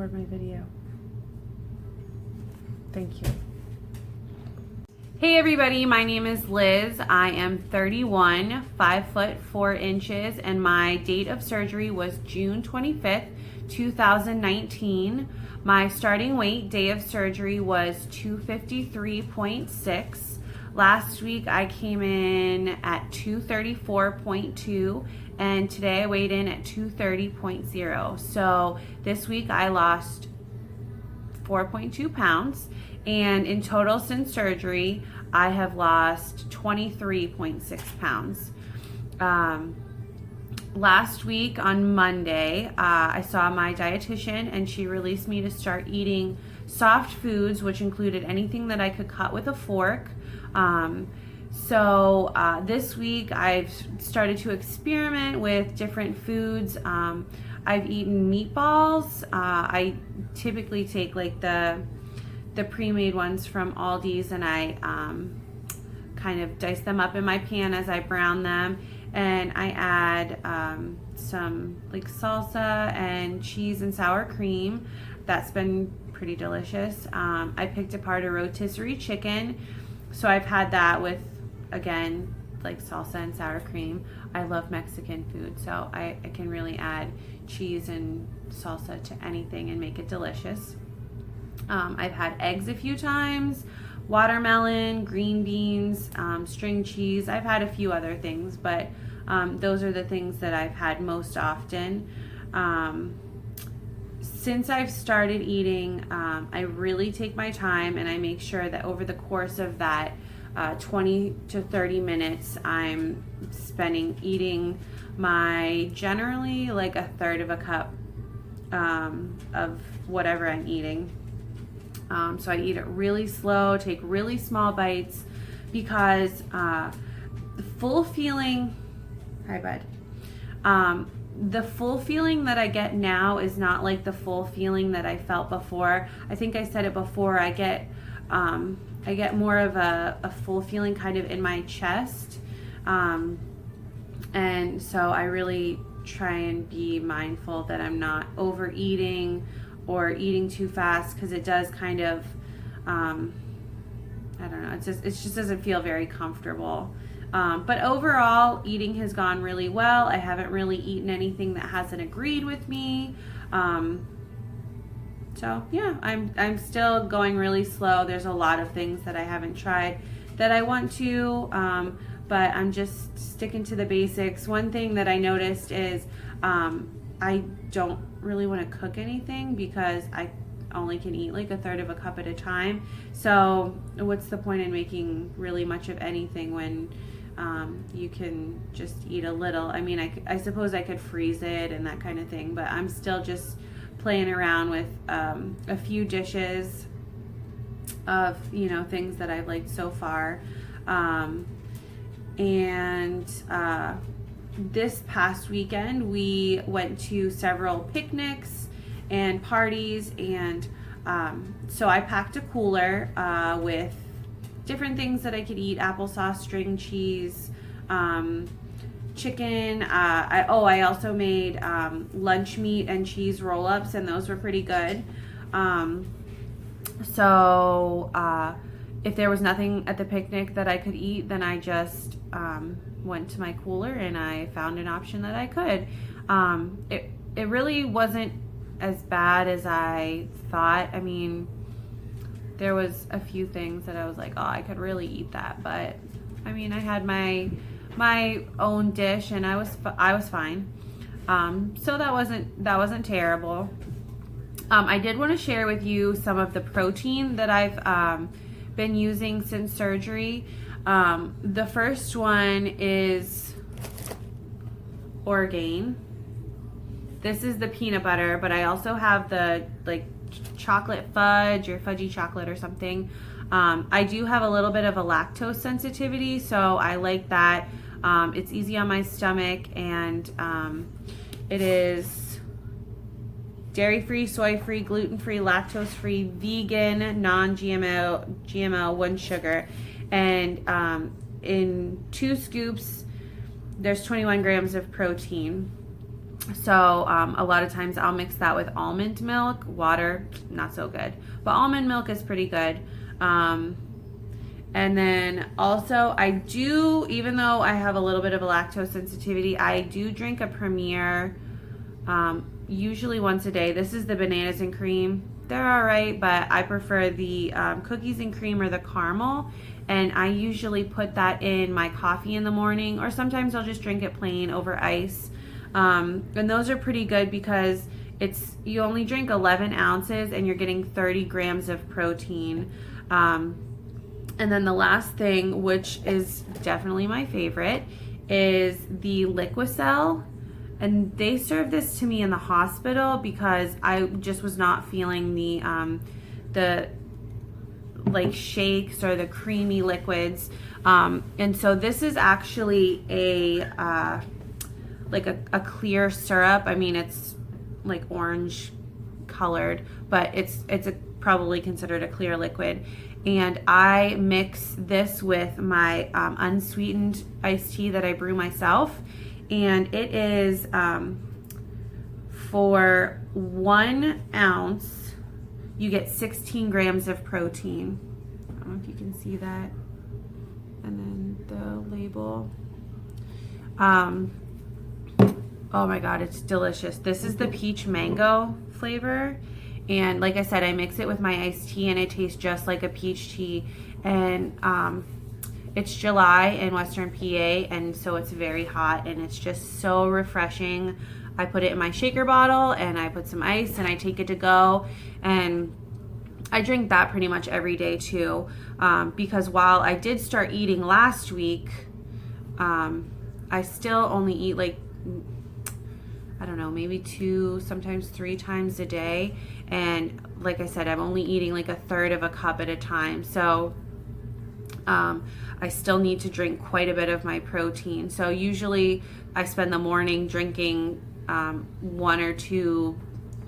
record my video. Thank you. Hey everybody, my name is Liz. I am 31, 5 foot 4 inches, and my date of surgery was June 25th, 2019. My starting weight day of surgery was 253.6. Last week I came in at 234.2, and today I weighed in at 230.0. So this week I lost 4.2 pounds, and in total since surgery I have lost 23.6 pounds. Last week on Monday I saw my dietitian, and she released me to start eating soft foods, which included anything that I could cut with a fork. So this week I've started to experiment with different foods. I've eaten meatballs. I typically take like the pre-made ones from Aldi's, and I kind of dice them up in my pan as I brown them, and I add some like salsa and cheese and sour cream. That's been pretty delicious. I picked apart a rotisserie chicken, so I've had that with, again, like salsa and sour cream. I love Mexican food, so I can really add cheese and salsa to anything and make it delicious. I've had eggs a few times, watermelon, green beans, string cheese. I've had a few other things, but those are the things that I've had most often. Since I've started eating, I really take my time, and I make sure that over the course of that 20 to 30 minutes I'm spending eating my generally like a third of a cup of whatever I'm eating. So I eat it really slow, take really small bites, because the full feeling, hi bud, the full feeling that I get now is not like the full feeling that I felt before. I think I said it before, I get more of a full feeling kind of in my chest. And so I really try and be mindful that I'm not overeating or eating too fast, because it does kind of, I don't know, it just doesn't feel very comfortable. But overall, eating has gone really well. I haven't really eaten anything that hasn't agreed with me. So yeah, I'm still going really slow. There's a lot of things that I haven't tried that I want to, but I'm just sticking to the basics. One thing that I noticed is I don't really want to cook anything, because I only can eat like a third of a cup at a time. So what's the point in making really much of anything when you can just eat a little? I mean, I suppose I could freeze it and that kind of thing, but I'm still just playing around with a few dishes of, you know, things that I've liked so far. This past weekend we went to several picnics and parties, and so I packed a cooler with different things that I could eat: applesauce, string cheese, chicken. I also made lunch meat and cheese roll-ups, and those were pretty good. So if there was nothing at the picnic that I could eat, then I just went to my cooler and I found an option that I could. It really wasn't as bad as I thought. I mean, there was a few things that I was like, oh, I could really eat that, but I mean, I had my own dish, and I was fine. So that wasn't terrible. I did want to share with you some of the protein that I've been using since surgery. The first one is Orgain. This is the peanut butter, but I also have the like chocolate fudge or fudgy chocolate or something. I do have a little bit of a lactose sensitivity, so I like that. It's easy on my stomach, and it is dairy-free, soy-free, gluten-free, lactose-free, vegan, non-GMO, one sugar. And in 2 scoops, there's 21 grams of protein. So a lot of times I'll mix that with almond milk. Water, not so good, but almond milk is pretty good. And then also I do, even though I have a little bit of a lactose sensitivity, I do drink a Premier usually once a day. This is the bananas and cream. They're all right, but I prefer the cookies and cream or the caramel. And I usually put that in my coffee in the morning, or sometimes I'll just drink it plain over ice. And those are pretty good because you only drink 11 ounces and you're getting 30 grams of protein. And then the last thing, which is definitely my favorite, is the Liquicell. And they served this to me in the hospital because I just was not feeling the like shakes or the creamy liquids. And so this is actually like a clear syrup. I mean, it's like orange colored, but it's probably considered a clear liquid. And I mix this with my unsweetened iced tea that I brew myself. And it is for 1 ounce, you get 16 grams of protein. I don't know if you can see that. And then the label. Oh my God, it's delicious. This is the peach mango flavor. And like I said, I mix it with my iced tea and it tastes just like a peach tea. And it's July in Western PA, and so it's very hot and it's just so refreshing. I put it in my shaker bottle and I put some ice and I take it to go. And I drink that pretty much every day too, because while I did start eating last week, I still only eat like, I don't know, maybe 2, sometimes 3 times a day. And like I said, I'm only eating like a third of a cup at a time. So I still need to drink quite a bit of my protein. So usually I spend the morning drinking 1 or 2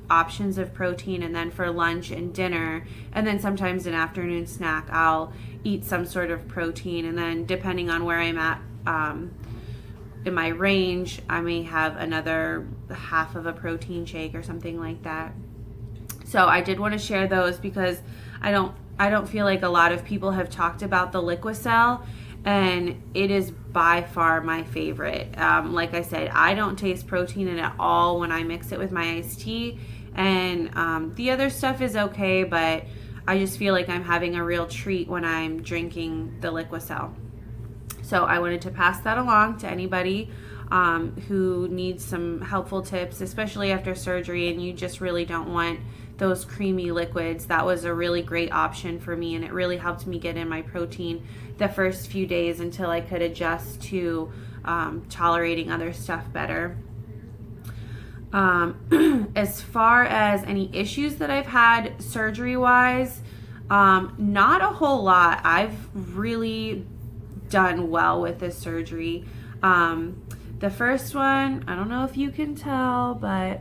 options of protein, and then for lunch and dinner, and then sometimes an afternoon snack, I'll eat some sort of protein. And then depending on where I'm at in my range, I may have another half of a protein shake or something like that. So I did want to share those because I don't feel like a lot of people have talked about the Liquicell, and it is by far my favorite. Like I said, I don't taste protein in it at all when I mix it with my iced tea, and the other stuff is okay, but I just feel like I'm having a real treat when I'm drinking the Liquicell. So I wanted to pass that along to anybody who needs some helpful tips, especially after surgery and you just really don't want those creamy liquids. That was a really great option for me, and it really helped me get in my protein the first few days until I could adjust to tolerating other stuff better. As far as any issues that I've had surgery wise, not a whole lot. I've really done well with this surgery. The first one, I don't know if you can tell, but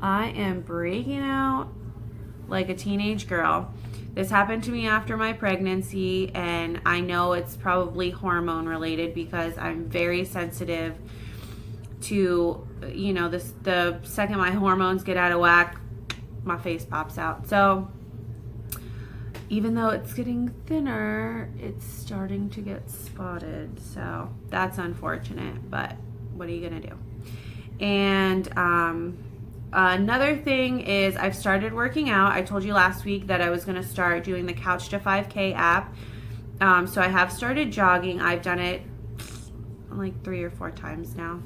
I am breaking out like a teenage girl. This happened to me after my pregnancy, and I know it's probably hormone related because I'm very sensitive to, the second my hormones get out of whack, my face pops out. So even though it's getting thinner, it's starting to get spotted. So that's unfortunate, but what are you gonna do? And another thing is I've started working out. I told you last week that I was gonna start doing the Couch to 5K app. So I have started jogging. I've done it like 3 or 4 times now.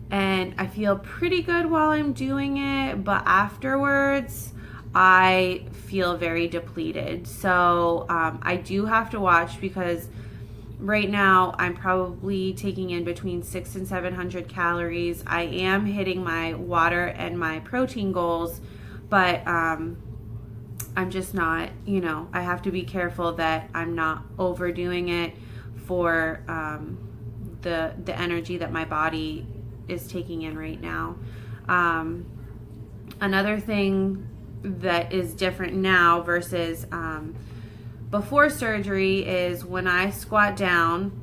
And I feel pretty good while I'm doing it, but afterwards, I feel very depleted. So I do have to watch because right now I'm probably taking in between 600 and 700 calories. I am hitting my water and my protein goals, but I'm just not, I have to be careful that I'm not overdoing it for the energy that my body is taking in right now. Another thing that is different now versus before surgery is when I squat down,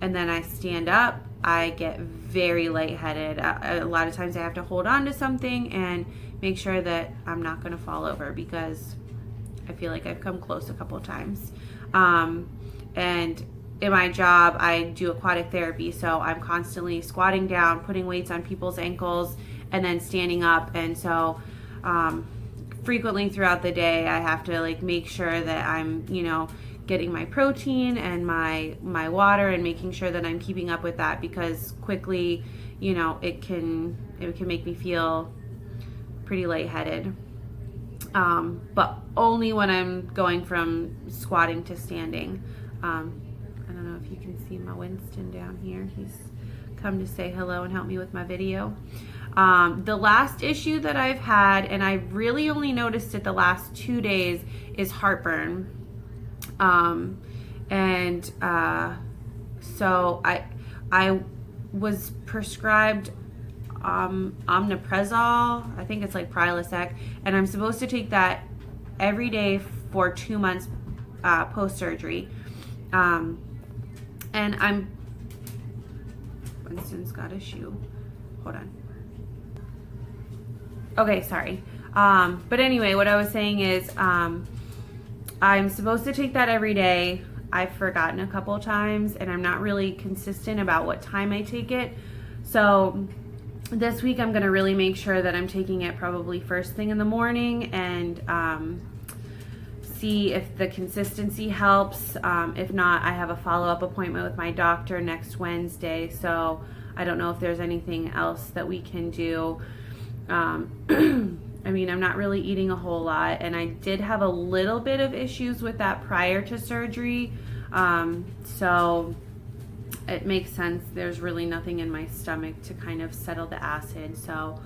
and then I stand up, I get very lightheaded. A lot of times I have to hold on to something and make sure that I'm not going to fall over, because I feel like I've come close a couple times. And in my job, I do aquatic therapy, so I'm constantly squatting down, putting weights on people's ankles, and then standing up. And so frequently throughout the day, I have to like make sure that I'm, you know, getting my protein and my water, and making sure that I'm keeping up with that, because quickly, you know, it can make me feel pretty lightheaded. But only when I'm going from squatting to standing. I don't know if you can see my Winston down here. He's come to say hello and help me with my video. The last issue that I've had, and I've really only noticed it the last 2 days, is heartburn. So I was prescribed omeprazole. I think it's like Prilosec, and I'm supposed to take that every day for 2 months post-surgery. And Winston's got a shoe. Hold on. Okay, sorry. But anyway, what I was saying is I'm supposed to take that every day. I've forgotten a couple times, and I'm not really consistent about what time I take it. So this week I'm going to really make sure that I'm taking it probably first thing in the morning, and see if the consistency helps. If not, I have a follow-up appointment with my doctor next Wednesday, so I don't know if there's anything else that we can do. I mean, I'm not really eating a whole lot, and I did have a little bit of issues with that prior to surgery, so it makes sense. There's really nothing in my stomach to kind of settle the acid, so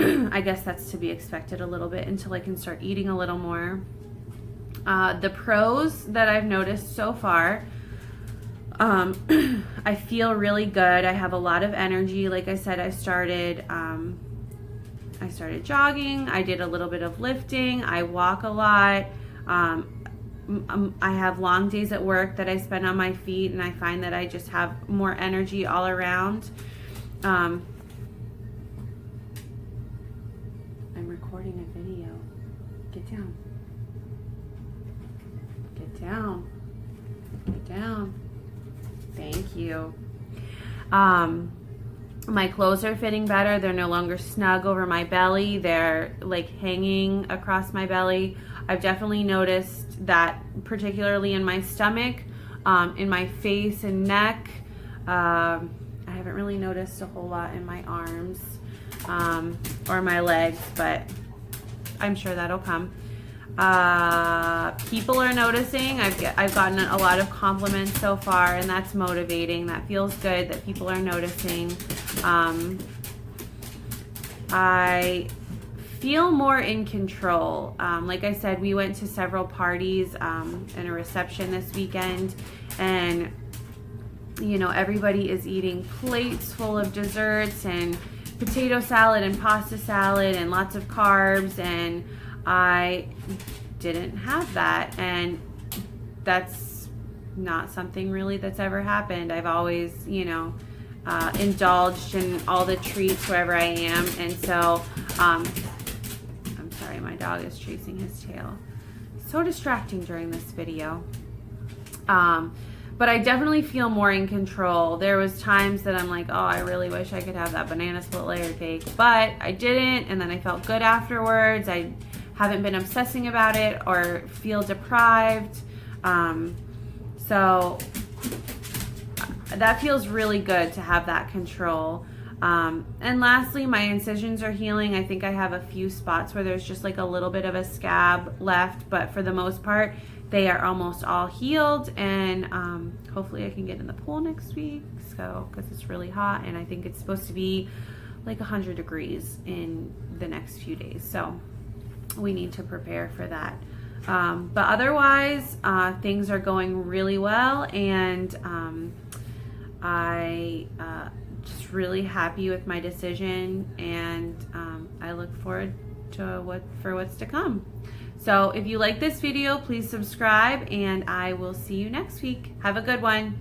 I guess that's to be expected a little bit until I can start eating a little more. The pros that I've noticed so far, I feel really good. I have a lot of energy. Like I said, I started jogging. I did a little bit of lifting. I walk a lot. I have long days at work that I spend on my feet, and I find that I just have more energy all around. I'm recording a video. Get down. Get down. Get down. Thank you. My clothes are fitting better. They're no longer snug over my belly. They're like hanging across my belly. I've definitely noticed that, particularly in my stomach, in my face and neck. I haven't really noticed a whole lot in my arms or my legs, but I'm sure that'll come. People are noticing. I've gotten a lot of compliments so far, and that's motivating. That feels good that people are noticing. I feel more in control. Like I said, we went to several parties and a reception this weekend, and you know, everybody is eating plates full of desserts and potato salad and pasta salad and lots of carbs, and I didn't have that, and that's not something really that's ever happened. I've always, you know, indulged in all the treats wherever I am, and so I'm sorry, my dog is chasing his tail. So distracting during this video. But I definitely feel more in control. There was times that I'm like, oh, I really wish I could have that banana split layer cake, but I didn't, and then I felt good afterwards. I haven't been obsessing about it or feel deprived. So that feels really good to have that control. And lastly, my incisions are healing. I think I have a few spots where there's just like a little bit of a scab left, but for the most part, they are almost all healed, and hopefully I can get in the pool next week, so because it's really hot, and I think it's supposed to be like 100 degrees in the next few days, so we need to prepare for that. But otherwise, things are going really well, and I just really happy with my decision, and I look forward to what's to come. So if you like this video, please subscribe, and I will see you next week. Have a good one.